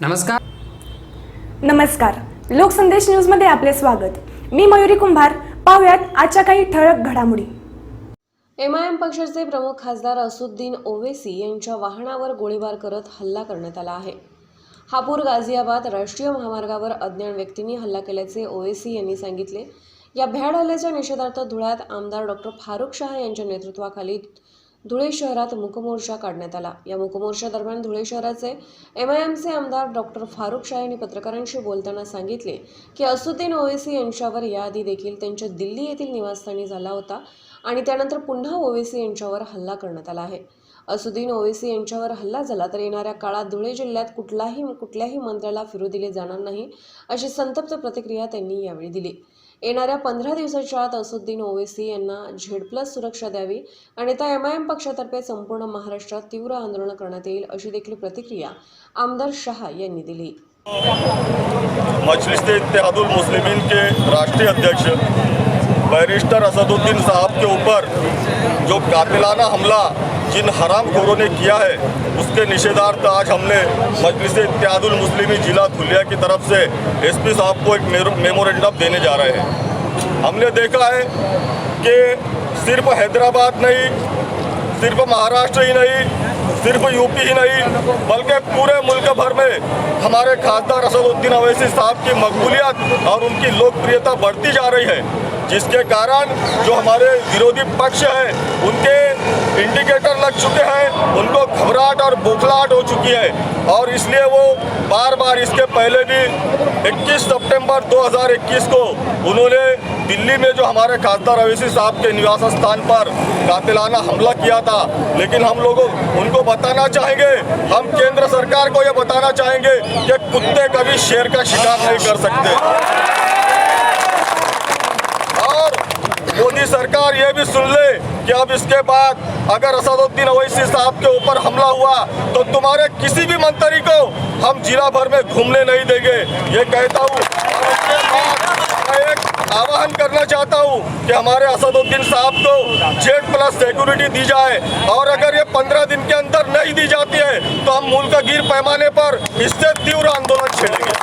नमस्कार. लोकसंदेश न्यूजमध्ये आपले स्वागत. मी मयुरी कुंभार. पाहुयात आजच्या काही ठळक घडामोडी. एमआयएम पक्षाचे प्रमुख खासदार असदुद्दीन ओवैसी यांच्या वाहनावर गोळीबार करत हल्ला करण्यात आला आहे. हापूर गाझियाबाद राष्ट्रीय महामार्गावर अज्ञात व्यक्तींनी हल्ला केल्याचे ओवैसी यांनी सांगितले. या भ्याड हल्ल्याच्या निषेधार्थ धुळ्यात आमदार डॉक्टर फारुख शाह यांच्या नेतृत्वाखाली धुळे शहरात मूकमोर्चा काढण्यात आला. या मूकमोर्चादरम्यान धुळे शहराचे एमआयएमचे आमदार डॉक्टर फारुख शाह यांनी पत्रकारांशी बोलताना सांगितले की असदुद्दीन ओवैसी यांच्यावर याआधी देखील त्यांच्या दिल्ली येथील निवासस्थानी झाला होता आणि त्यानंतर पुन्हा ओवैसी यांच्यावर हल्ला करण्यात आला आहे. असदुद्दीन ओवैसी यांच्यावर हल्ला झाला तर येणाऱ्या काळात धुळे जिल्ह्यात कुठल्याही मंत्र्याला फिरू दिले जाणार नाही, अशी संतप्त प्रतिक्रिया त्यांनी यावेळी दिली. येणाऱ्या 15 दिवसाच्या आत असदुद्दीन ओवैसी यांना Z+ सुरक्षा द्यावी आणि त्या एमआयएम पक्षातर्फे संपूर्ण महाराष्ट्रात तीव्र आंदोलन करण्यात येईल, अशी देखील प्रतिक्रिया आमदार शाह यांनी दिली. मजलिस इत्तेहादुल मुस्लिमीन के राष्ट्रीय अध्यक्ष बैरिस्टर असदुद्दीन साहब के ऊपर जो कातिलाना हमला जिन हरामखोरों ने किया है उसके निषेधार्थ आज हमने मजलिस इत्तेहादुल मुस्लिमीन जिला धुलिया की तरफ से SP साहब को एक मेमोरेंडम देने जा रहे हैं. हमने देखा है कि सिर्फ हैदराबाद नहीं, सिर्फ महाराष्ट्र ही नहीं, सिर्फ यूपी ही नहीं, बल्कि पूरे मुल्क भर में हमारे खासदार असदुद्दीन ओवैसी साहब की मकबूलियत और उनकी लोकप्रियता बढ़ती जा रही है, जिसके कारण जो हमारे विरोधी पक्ष हैं उनके इंडिकेटर लग चुके हैं, उनको घबराहट और बौखलाहट हो चुकी है और इसलिए वो बार बार इसके पहले भी 21 सितंबर 2021 को उन्होंने दिल्ली में जो हमारे खासदार ओवैसी साहब के निवास स्थान पर कातिलाना हमला किया था. लेकिन हम लोगों उनको बताना चाहेंगे, हम केंद्र सरकार को ये बताना चाहेंगे कि कुत्ते कभी शेर का शिकार नहीं कर सकते. और मोदी सरकार ये भी सुन ले कि अब इसके बाद अगर असदुद्दीन ओवैसी साहब के ऊपर हमला हुआ तो तुम्हारे किसी भी मंत्री को हम जिला भर में घूमने नहीं देंगे. ये कहता हूँ और उसके बाद मैं एक आह्वान करना चाहता हूँ कि हमारे असदुद्दीन साहब को Z+ सिक्योरिटी दी जाए और अगर ये 15 दिन के अंदर नहीं दी जाती है तो हम मुल्क गिर पैमाने पर इससे तीव्र आंदोलन छेड़ेंगे.